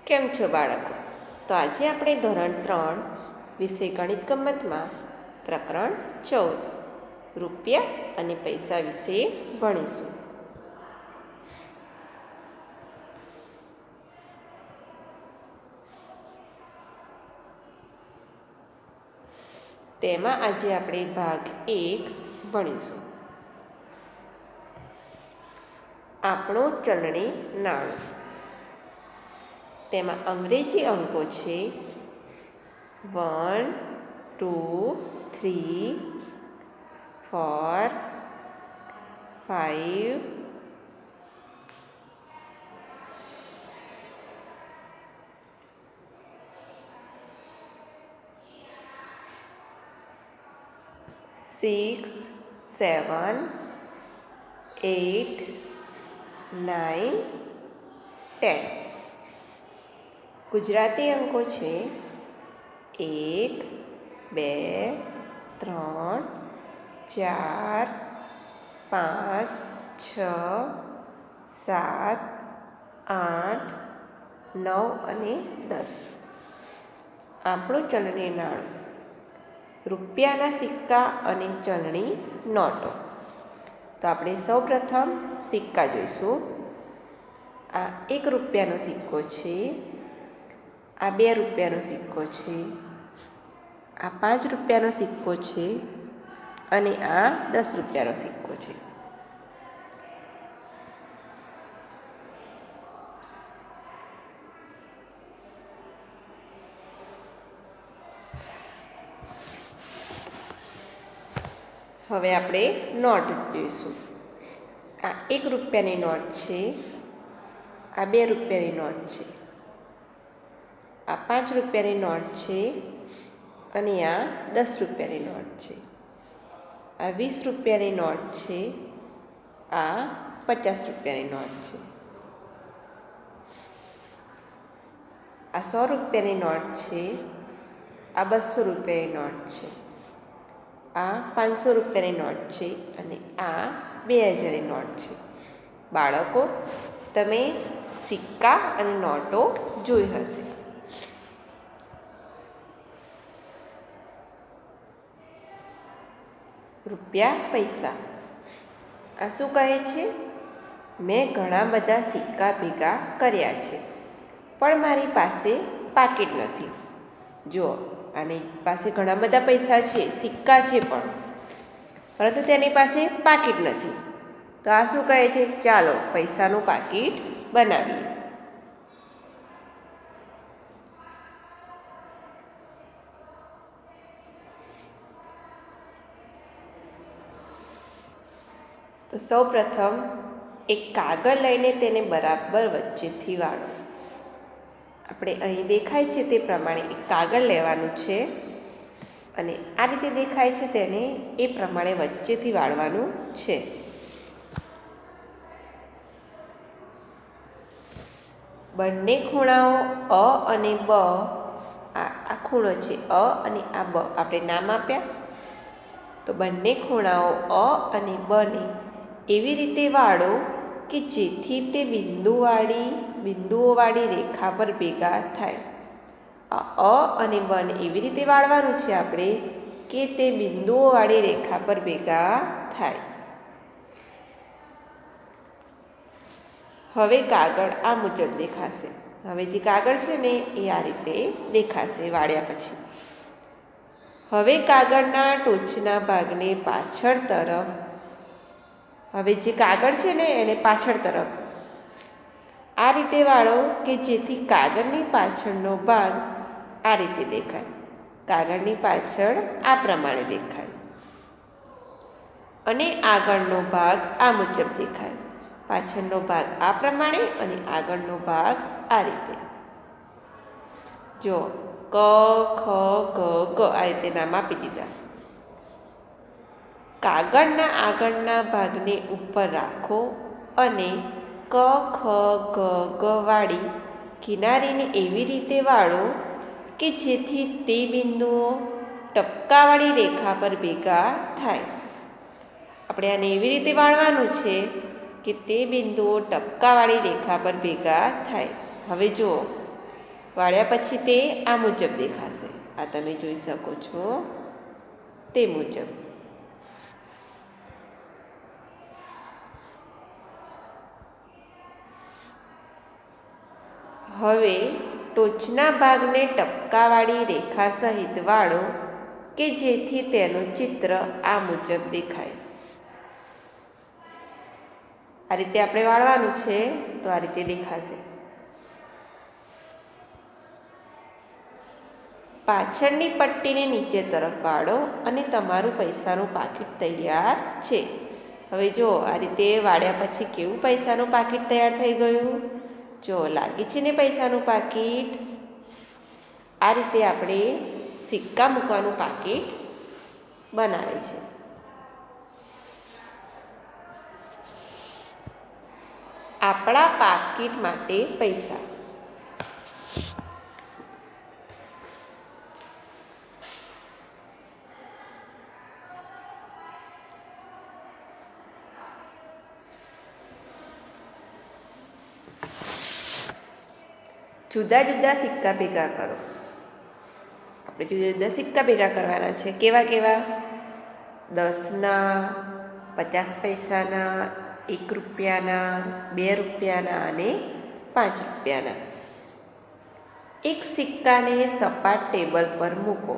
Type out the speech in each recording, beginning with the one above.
કેમ છો બાળકો? તો આજે આપણે ધોરણ 3 વિષય ગણિત ગમ્મતમાં પ્રકરણ 14 રૂપિયા અને પૈસા વિશે ભણીશું. તેમાં આજે આપણે ભાગ 1 ભણીશું. આપણું ચલણી નાણું. તેમાં અંગ્રેજી અંકો છે 1, 2, 3, 4, 5, 6, 7, 8, 9, 10. ગુજરાતી અંકો છે 1, 2, 3, 4, 5, 6, 7, 8, 9 અને 10. આપણું ચલણી નાણું. રૂપિયાના સિક્કા અને ચલણી નોટો. તો આપણે સૌપ્રથમ સિક્કા જોઈશું. આ 1 રૂપિયાનો સિક્કો છે, આ 2 રૂપિયાનો સિક્કો છે, આ 5 રૂપિયાનો સિક્કો છે અને આ 10 રૂપિયાનો સિક્કો છે. હવે આપણે નોટ જોઈશું. આ 1 રૂપિયાની નોટ છે, આ 2 રૂપિયાની નોટ છે, આ 5 રૂપિયાની નોટ છે અને આ 10 રૂપિયાની નોટ છે. આ 20 રૂપિયાની નોટ છે, આ 50 રૂપિયાની નોટ છે. આ 100 રૂપિયાની નોટ છે, આ 200 રૂપિયાની નોટ છે, આ 500 રૂપિયાની નોટ છે અને આ 2000ની નોટ છે. બાળકો, તમે સિક્કા અને નોટો જોઈ હશે. રૂપિયા પૈસા. આ શું કહે છે? મેં ઘણા બધા સિક્કા ભેગા કર્યા છે, પણ મારી પાસે પાકીટ નથી. જુઓ, આની પાસે ઘણા બધા પૈસા છે, સિક્કા છે પણ, પરંતુ તેની પાસે પાકીટ નથી. તો આ શું કહે છે? ચાલો પૈસાનું પાકીટ બનાવીએ. તો સૌપ્રથમ એક કાગળ લઈને તેને બરાબર વચ્ચેથી વાળો. આપણે અહીં દેખાય છે તે પ્રમાણે એક કાગળ લેવાનું છે અને આ રીતે દેખાય છે તેને એ પ્રમાણે વચ્ચેથી વાળવાનું છે. બંને ખૂણાઓ અ અને બ, આ ખૂણો છે અ અને આ બ, આપણે નામ આપ્યા. તો બંને ખૂણાઓ અ અને બને એવી રીતે વાળો કે જેથી તે બિંદુઓવાળી રેખા પર ભેગા થાય. આ અ અને બને એવી રીતે વાળવાનું છે આપણે કે તે બિંદુઓવાળી રેખા પર ભેગા થાય. હવે કાગળ આ મુજબ દેખાશે. હવે જે કાગળ છે ને એ આ રીતે દેખાશે વાળ્યા પછી. હવે કાગળના ટોચના ભાગને પાછળ તરફ, હવે જે કાગળ છે ને એને પાછળ તરફ આ રીતે વાળો કે જેથી કાગળની પાછળનો ભાગ આ રીતે દેખાય. કાગળની પાછળ આ પ્રમાણે દેખાય અને આગળનો ભાગ આ મુજબ દેખાય. પાછળનો ભાગ આ પ્રમાણે અને આગળનો ભાગ આ રીતે. જો ક, ખ, ગ, ગ આ રીતે નામ આપી દીધા. કાગળના આગળના ભાગને ઉપર રાખો અને ક, ખ, ગ, ગ વાળી કિનારીને એવી રીતે વાળો કે જેથી તે બિંદુઓ ટપકાવાળી રેખા પર ભેગા થાય. આપણે આને એવી રીતે વાળવાનું છે કે તે બિંદુઓ ટપકાવાળી રેખા પર ભેગા થાય. હવે જુઓ, વાળ્યા પછી તે આ મુજબ દેખાશે. આ તમે જોઈ શકો છો તે મુજબ. હવે ટોચના ભાગને ટપકાવાળી રેખા સહિત વાળો કે જેથી તેનું ચિત્ર આ મુજબ દેખાય. આ રીતે આપણે વાળવાનું છે તો આ રીતે દેખાશે. પાછળની પટ્ટીને નીચે તરફ વાળો અને તમારું પૈસાનું પાકીટ તૈયાર છે. હવે જો આ રીતે વાળ્યા પછી કેવું પૈસાનું પાકીટ તૈયાર થઈ ગયું. જો લાગે છે ને પૈસાનું પાકીટ. આ રીતે આપણે સિક્કા મૂકવાનું પાકીટ બનાવે છે. આપણા પાકીટ માટે પૈસા. જુદા જુદા સિક્કા ભેગા કરો. આપણે જુદા જુદા સિક્કા ભેગા કરવાના છે. કેવા કેવા? 10ના, 50 પૈસાના, 1 રૂપિયાના, 2 રૂપિયાના અને 5 રૂપિયાના. એક સિક્કાને સપાટ ટેબલ પર મૂકો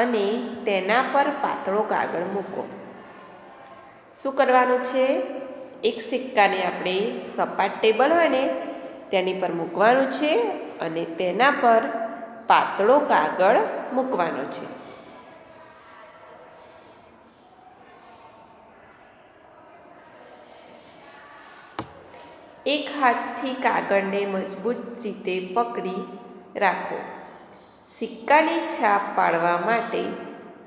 અને તેના પર પાતળો કાગળ મૂકો. શું કરવાનું છે? એક સિક્કાને આપણે સપાટ ટેબલ હોય ને તેની પર મૂકવાનું છે અને તેના પર પાતળો કાગળ મૂકવાનો છે. એક હાથથી કાગળને મજબૂત રીતે પકડી રાખો. સિક્કાની છાપ પાડવા માટે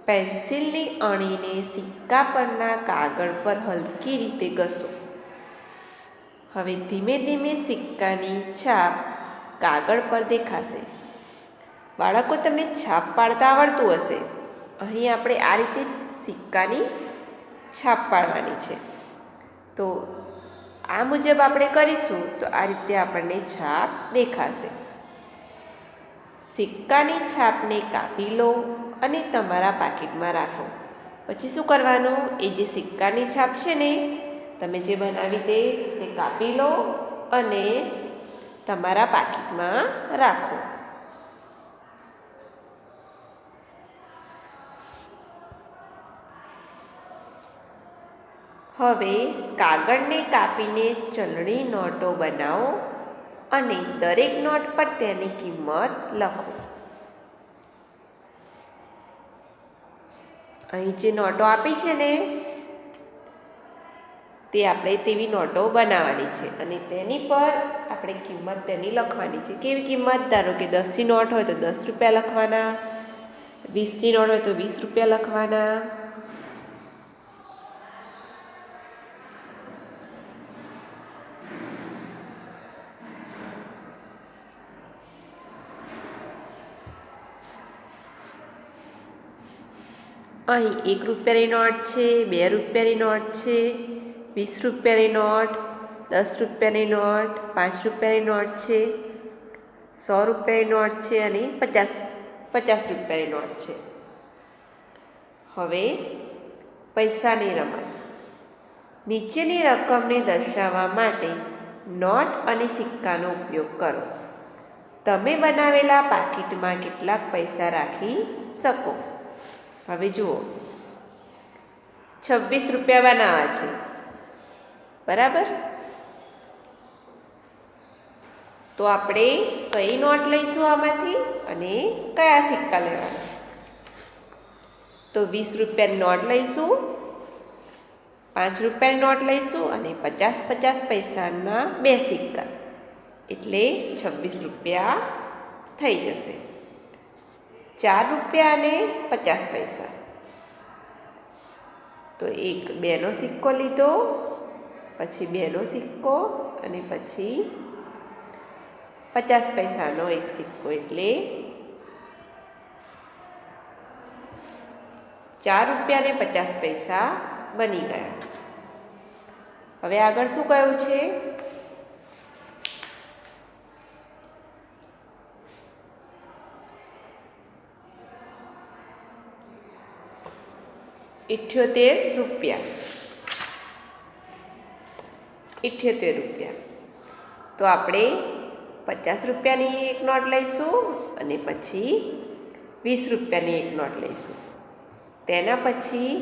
પેન્સિલની અણીને સિક્કા પરના કાગળ પર હલકી રીતે ઘસો. હવે ધીમે ધીમે સિક્કાની છાપ કાગળ પર દેખાશે. બાળકો, તમને છાપ પાડતા આવડતું હશે. અહીં આપણે આ રીતે સિક્કાની છાપ પાડવાની છે. તો આ મુજબ આપણે કરીશું તો આ રીતે આપણને છાપ દેખાશે. સિક્કાની છાપને કાપી લો અને તમારા પાકીટમાં રાખો. પછી શું કરવાનું? એ જે સિક્કાની છાપ છે ને તમે જે બનાવી તે કાપી લો અને તમારા પાકીટમાં રાખો. હવે કાગળને કાપીને ચલણી નોટો બનાવો અને દરેક નોટ પર તેની કિંમત લખો. અહીં જે નોટો આપી છે ને તે આપણે તેવી નોટો બનાવવાની છે અને તેની પર આપણે કિંમત તેની લખવાની છે. કેવી કિંમત? ધારો કે 10ની નોટ હોય તો 10 રૂપિયા લખવાના, 20ની નોટ હોય તો 20 રૂપિયા લખવાના. અહીં 1 રૂપિયાની નોટ છે, 2 રૂપિયાની નોટ છે, 20 રૂપિયાની નોટ, 10 રૂપિયાની નોટ, 5 રૂપિયાની નોટ છે, 100 રૂપિયાની નોટ છે અને 50 રૂપિયાની નોટ છે. હવે પૈસાની રમત. નીચેની રકમને દર્શાવવા માટે નોટ અને સિક્કાનો ઉપયોગ કરો. તમે બનાવેલા પાકીટમાં કેટલાક પૈસા રાખી શકો. હવે જુઓ, 26 રૂપિયા બનાવવા છે, બરાબર? તો આપણે કઈ નોટ લઈશું આમાંથી અને કયા સિક્કા લેવાના? તો 20 રૂપિયાની નોટ લઈશું, 5 રૂપિયાની નોટ લઈશું અને 50 પૈસાના 2 સિક્કા, એટલે 26 રૂપિયા થઈ જશે. 4 રૂપિયા અને 50 પૈસા. તો 2નો સિક્કો લીધો, પછી 2નો સિક્કો અને પછી 50 પૈસાનો 1 સિક્કો, એટલે 4 રૂપિયા અને 50 પૈસા બની ગયા. હવે આગળ શું કહ્યું છે? રૂપિયા 78 રૂપિયા. તો આપણે 50 રૂપિયાની એક નોટ લઈશું અને પછી 20 રૂપિયાની એક નોટ લઈશું. તેના પછી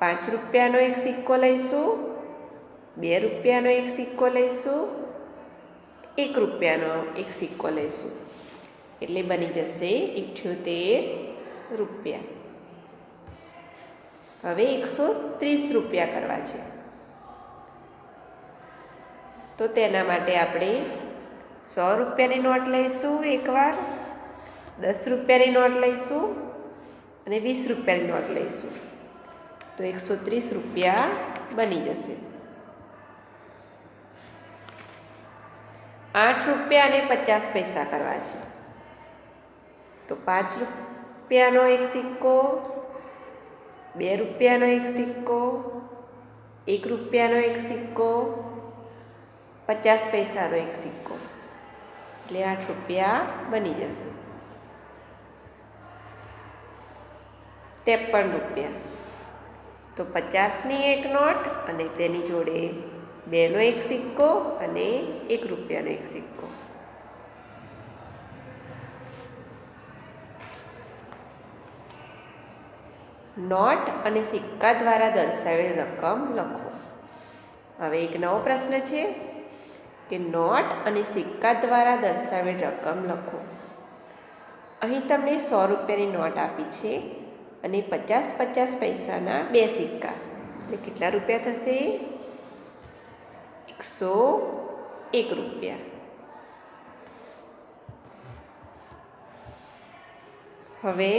5 રૂપિયાનો એક સિક્કો લઈશું, 2 રૂપિયાનો એક સિક્કો લઈશું, 1 રૂપિયાનો એક સિક્કો લઈશું. એટલે બની જશે 78 રૂપિયા. હવે 130 રૂપિયા કરવા છે. તો તેના માટે આપણે 100 રૂપિયાની નોટ લઈશું એકવાર, 10 રૂપિયાની નોટ લઈશું અને 20 રૂપિયાની નોટ લઈશું. તો 130 રૂપિયા બની જશે. 8 રૂપિયા અને 50 પૈસા કરવા છે. તો 5 રૂપિયાનો એક સિક્કો, 2 રૂપિયાનો એક સિક્કો, 1 રૂપિયાનો એક સિક્કો, 50 પૈસાનો એક સિક્કો, એટલે 8 રૂપિયા બની જશે. 53 રૂપિયા. તો 50ની એક નોટ અને તેની જોડે 2નો એક સિક્કો અને 1 રૂપિયાનો એક સિક્કો. નોટ અને સિક્કા દ્વારા દર્શાવેલ રકમ લખો. હવે એક નવો પ્રશ્ન છે કે નોટ અને સિક્કા દ્વારા દર્શાવેલ રકમ લખો. અહીં તમને 100 રૂપિયાની નોટ આપી છે અને 50 પૈસાના 2 સિક્કા, એટલે કેટલા રૂપિયા થશે? 101 રૂપિયા. હવે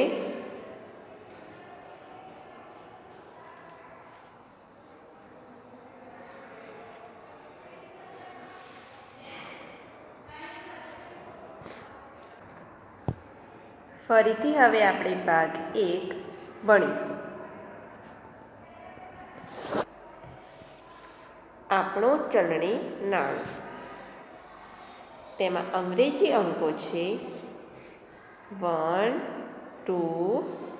ફરીથી આપણે ભાગ 1 ભણીશું. આપણો ચલણી નાણું. તેમાં અંગ્રેજી અંકો છે 1, 2,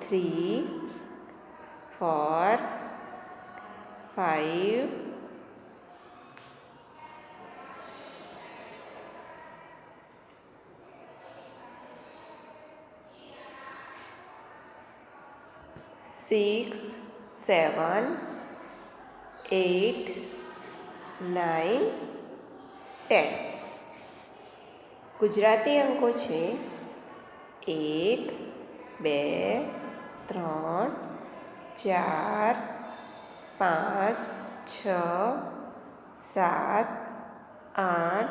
3, 4, 5, 6, 7, 8, 9, 10. ગુજરાતી અંકો છે 1, 2, 3, 4, 5, 6, 7, 8,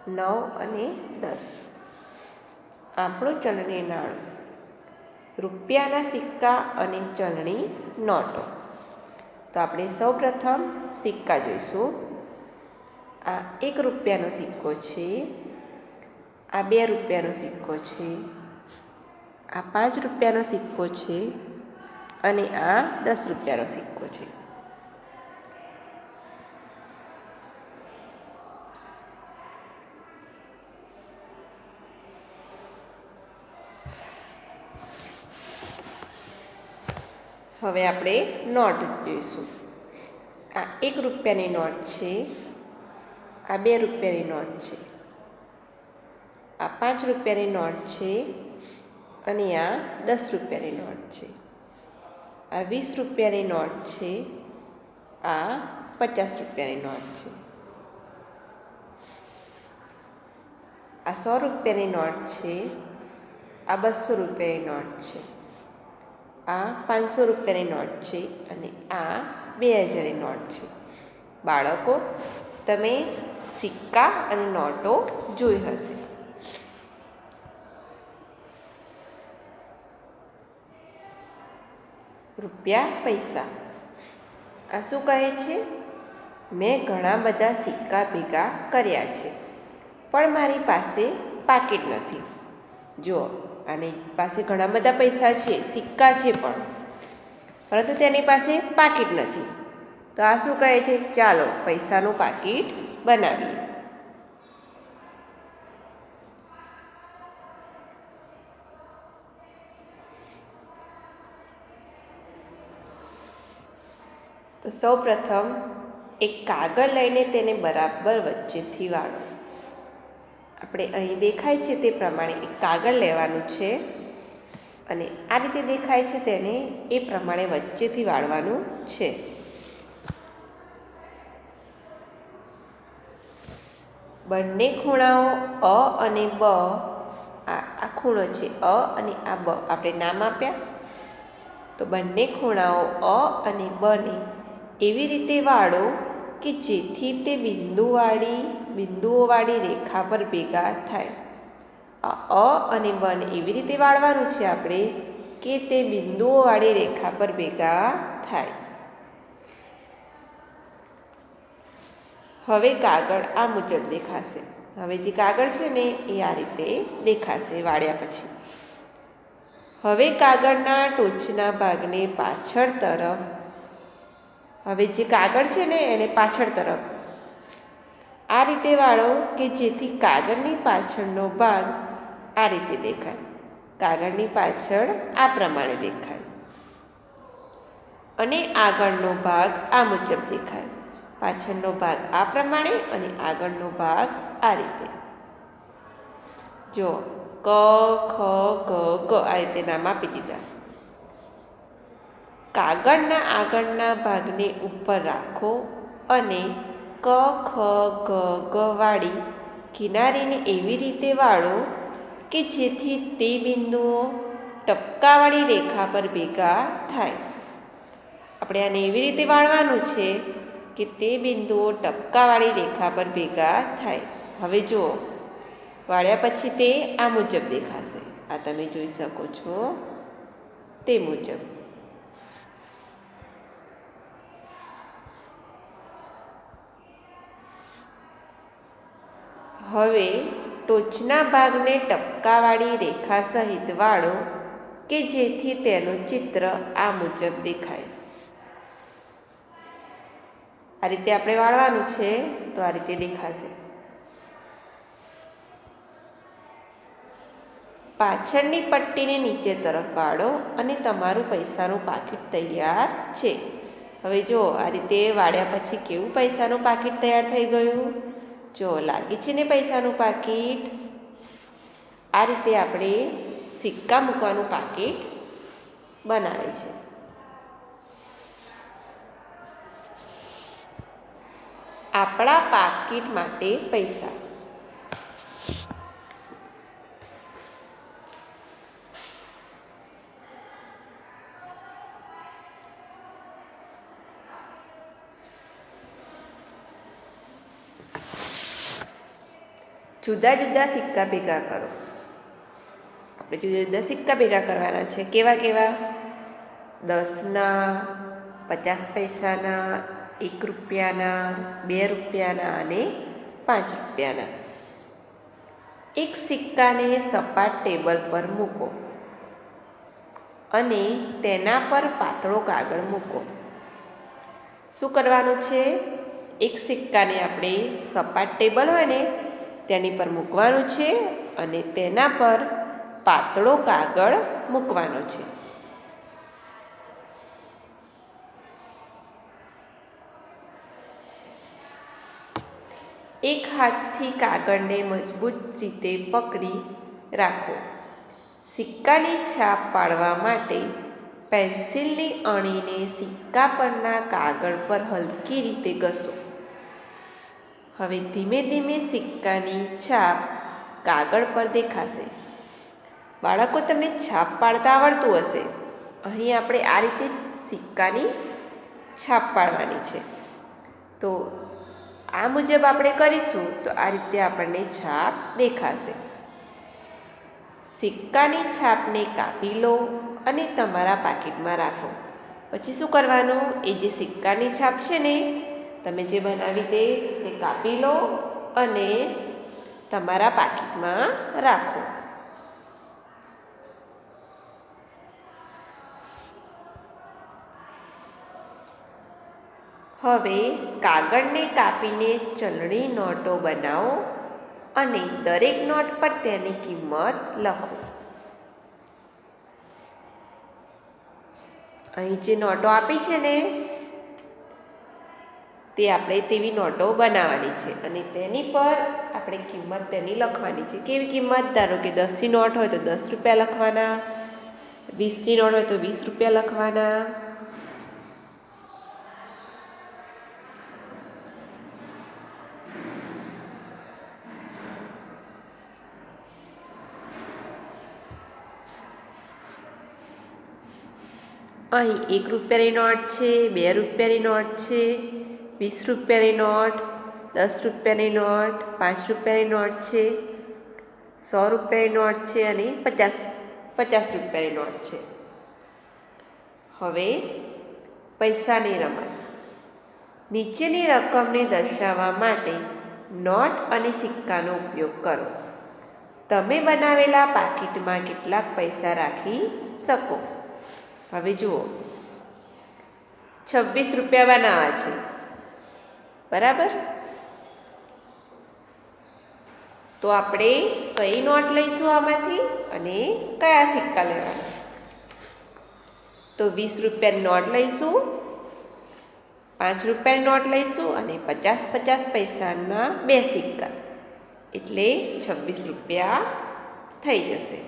9 અને 10. આપણું ચલણી નાણું. રૂપિયાના સિક્કા અને ચલણી નોટો. તો આપણે સૌપ્રથમ સિક્કા જોઈશું. આ 1 રૂપિયાનો સિક્કો છે, આ 2 રૂપિયાનો સિક્કો છે, આ 5 રૂપિયાનો સિક્કો છે અને આ 10 રૂપિયાનો સિક્કો છે. હવે આપણે નોટ જોઈશું. આ 1 રૂપિયાની નોટ છે, આ 2 રૂપિયાની નોટ છે, આ 5 રૂપિયાની નોટ છે અને આ 10 રૂપિયાની નોટ છે. આ 20 રૂપિયાની નોટ છે, આ 50 રૂપિયાની નોટ છે. આ 100 રૂપિયાની નોટ છે, આ 200 રૂપિયાની નોટ છે, આ 500 રૂપિયાની નોટ છે અને આ 2000ની નોટ છે. બાળકો, તમે સિક્કા અને નોટો જોઈ હશે. રૂપિયા પૈસા. આ શું કહે છે? મેં ઘણા બધા સિક્કા ભેગા કર્યા છે પણ મારી પાસે પાકીટ નથી. જુઓ, આની પાસે ઘણા બધા પૈસા છે, સિક્કા છે પણ, પરંતુ તેની પાસે પાકીટ નથી. તો આ શું કહે છે? ચાલો પૈસાનું પાકીટ બનાવીએ. સૌપ્રથમ એક કાગળ લઈને તેને બરાબર વચ્ચેથી વાળો. આપણે અહીં દેખાય છે તે પ્રમાણે એક કાગળ લેવાનું છે અને આ રીતે દેખાય છે તેને એ પ્રમાણે વચ્ચેથી વાળવાનું છે. બંને ખૂણાઓ અ અને બ, આ ખૂણો છે અ અને આ બ, આપણે નામ આપ્યા. તો બંને ખૂણાઓ અ અને બને એવી રીતે વાળો કે જેથી તે બિંદુઓવાળી રેખા પર ભેગા થાય. આ અ અને બને એવી રીતે વાળવાનું છે આપણે કે તે બિંદુઓવાળી રેખા પર ભેગા થાય. હવે કાગળ આ મુજબ દેખાશે. હવે જે કાગળ છે ને એ આ રીતે દેખાશે વાળ્યા પછી. હવે કાગળના ટોચના ભાગને પાછળ તરફ, હવે જે કાગળ છે ને એને પાછળ તરફ આ રીતે વાળો કે જેથી કાગળની પાછળનો ભાગ આ રીતે દેખાય. કાગળની પાછળ આ પ્રમાણે દેખાય અને આગળનો ભાગ આ મુજબ દેખાય. પાછળનો ભાગ આ પ્રમાણે અને આગળનો ભાગ આ રીતે. જો ક ખ ગ ગ આ રીતે નામ આપી દીધા. કાગળના આગળના ભાગને ઉપર રાખો અને ક ખ ગ ગ વાળી કિનારીને એવી રીતે વાળો કે જેથી તે બિંદુઓ ટપકાવાળી રેખા પર ભેગા થાય. આપણે આને એવી રીતે વાળવાનું છે કે તે બિંદુઓ ટપકાવાળી રેખા પર ભેગા થાય. હવે જુઓ, વાળ્યા પછી તે આ મુજબ દેખાશે. આ તમે જોઈ શકો છો તે મુજબ. હવે ટોચના ભાગને ટપકાવાળી રેખા સહિત વાળો કે જેથી તેનું ચિત્ર આ મુજબ દેખાય. આ રીતે આપણે વાળવાનું છે તો આ રીતે દેખાશે. પાછળની પટ્ટીને નીચે તરફ વાળો અને તમારું પૈસાનું પાકીટ તૈયાર છે. હવે જો આ રીતે વાળ્યા પછી કેવું પૈસાનું પાકીટ તૈયાર થઈ ગયું. જો લાગે છે ને પૈસાનું પાકીટ. આ રીતે આપણે સિક્કા મૂકવાનું પાકીટ બનાવે છે. આપણા પાકીટ માટે પૈસા. જુદા જુદા સિક્કા ભેગા કરો. આપણે જુદા જુદા સિક્કા ભેગા કરવાના છે. કેવા કેવા? 10ના, 50 પૈસાના, 1 રૂપિયાના, 2 રૂપિયાના અને 5 રૂપિયાના. એક સિક્કાને સપાટ ટેબલ પર મૂકો અને તેના પર પાતળો કાગળ મૂકો. શું કરવાનું છે? એક સિક્કાને આપણે સપાટ ટેબલ હોય ને તેની પર મૂકવાનું છે અને તેના પર પાતળો કાગળ મૂકવાનો છે. એક હાથથી કાગળને મજબૂત રીતે પકડી રાખો. સિક્કાની છાપ પાડવા માટે પેન્સિલની અણીને સિક્કા પરના કાગળ પર હલકી રીતે ઘસો. હવે ધીમે ધીમે સિક્કાની છાપ કાગળ પર દેખાશે. બાળકો, તમને છાપ પાડતા આવડતું હશે. અહીં આપણે આ રીતે સિક્કાની છાપ પાડવાની છે. તો આ મુજબ આપણે કરીશું તો આ રીતે આપણને છાપ દેખાશે. સિક્કાની છાપને કાપી લો અને તમારા પાકીટમાં રાખો. પછી શું કરવાનું? એ જે સિક્કાની છાપ છે ને તમે જે બનાવી તે કાપી લો અને તમારા પાકીટમાં રાખો. હવે કાગળને કાપીને ચલણી નોટો બનાવો અને દરેક નોટ પર તેની કિંમત લખો. અહીં જે નોટો આપી છે ને તે આપણે તેવી નોટો બનાવવાની છે અને તેની પર આપણે કિંમત તેની લખવાની છે. કેવી કિંમત? ધારો કે 10ની નોટ હોય તો 10 રૂપિયા લખવાના, 20ની નોટ હોય તો 20 રૂપિયા લખવાના. અહીં 1 રૂપિયાની નોટ છે, 2 રૂપિયાની નોટ છે, 20 રૂપિયાની નોટ, 10 રૂપિયાની નોટ, 5 રૂપિયાની નોટ છે, 100 રૂપિયાની નોટ છે અને 50 રૂપિયાની નોટ છે. હવે પૈસાની રમત. નીચેની રકમને દર્શાવવા માટે નોટ અને સિક્કાનો ઉપયોગ કરો. તમે બનાવેલા પાકીટમાં કેટલાક પૈસા રાખી શકો. હવે જુઓ, 26 રૂપિયા બનાવવા છે, બરાબર? તો આપણે કઈ નોટ લઈશું આમાંથી અને કયા સિક્કા લેવાના? તો 20 રૂપિયાની નોટ લઈશું, 5 રૂપિયાની નોટ લઈશું અને 50 પૈસાના 2 સિક્કા, એટલે 26 રૂપિયા થઈ જશે.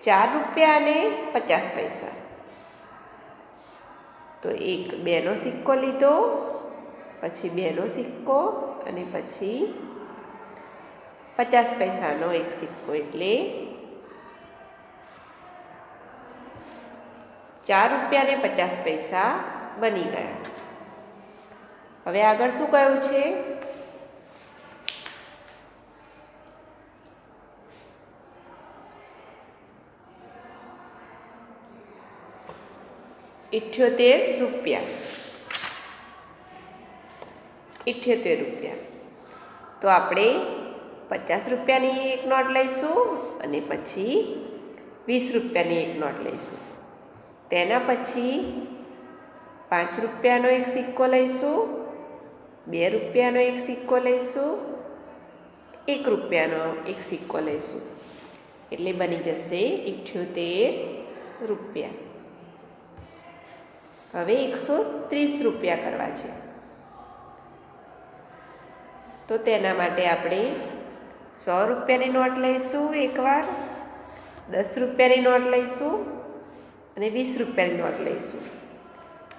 4 રૂપિયા અને 50 પૈસા, તો 2નો સિક્કો લીધો, પછી 2નો સિક્કો અને પછી 50 પૈસાનો 1 સિક્કો, એટલે 4 રૂપિયા અને 50 પૈસા બની ગયા. હવે આગળ શું કહ્યું છે? ₹78. 78 રૂપિયા. તો આપણે 50 રૂપિયાની એક નોટ લઈશું અને પછી 20 રૂપિયાની એક નોટ લઈશું. તેના પછી 5 રૂપિયાનો એક સિક્કો લઈશું, 2 રૂપિયાનો એક સિક્કો લઈશું, 1 રૂપિયાનો એક સિક્કો લઈશું, એટલે બની જશે 78 રૂપિયા. હવે 130 રૂપિયા કરવા છે, તો તેના માટે આપણે 100 રૂપિયાની નોટ લઈશું એકવાર, 10 રૂપિયાની નોટ લઈશું અને 20 રૂપિયાની નોટ લઈશું,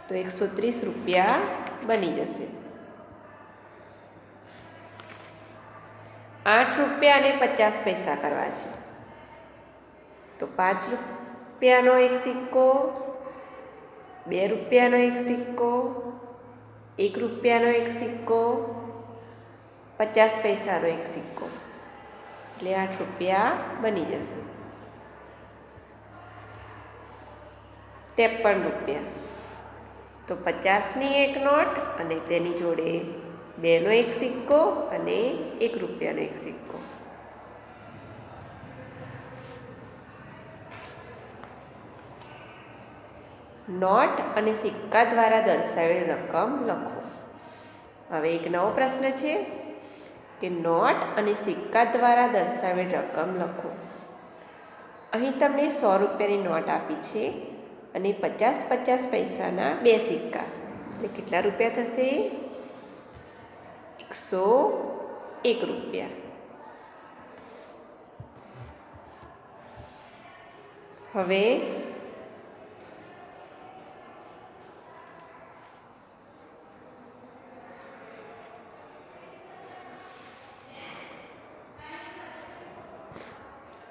તો 130 રૂપિયા બની જશે. 8 રૂપિયા અને 50 પૈસા કરવા છે, તો 5 રૂપિયાનો એક સિક્કો, 2 રૂપિયાનો એક સિક્કો, 1 રૂપિયાનો એક સિક્કો, 50 પૈસાનો એક સિક્કો, એટલે 8 રૂપિયા બની જશે. 53 રૂપિયા, તો 50ની એક નોટ અને તેની જોડે 2નો એક સિક્કો અને 1 રૂપિયાનો એક સિક્કો. નોટ અને સિક્કા દ્વારા દર્શાવેલ રકમ લખો. હવે એક નવો પ્રશ્ન છે કે નોટ અને સિક્કા દ્વારા દર્શાવેલ રકમ લખો. અહીં તમને 100 રૂપિયાની નોટ આપી છે અને 50 પૈસાના 2 સિક્કા, એટલે કેટલા રૂપિયા થશે? 101 રૂપિયા. હવે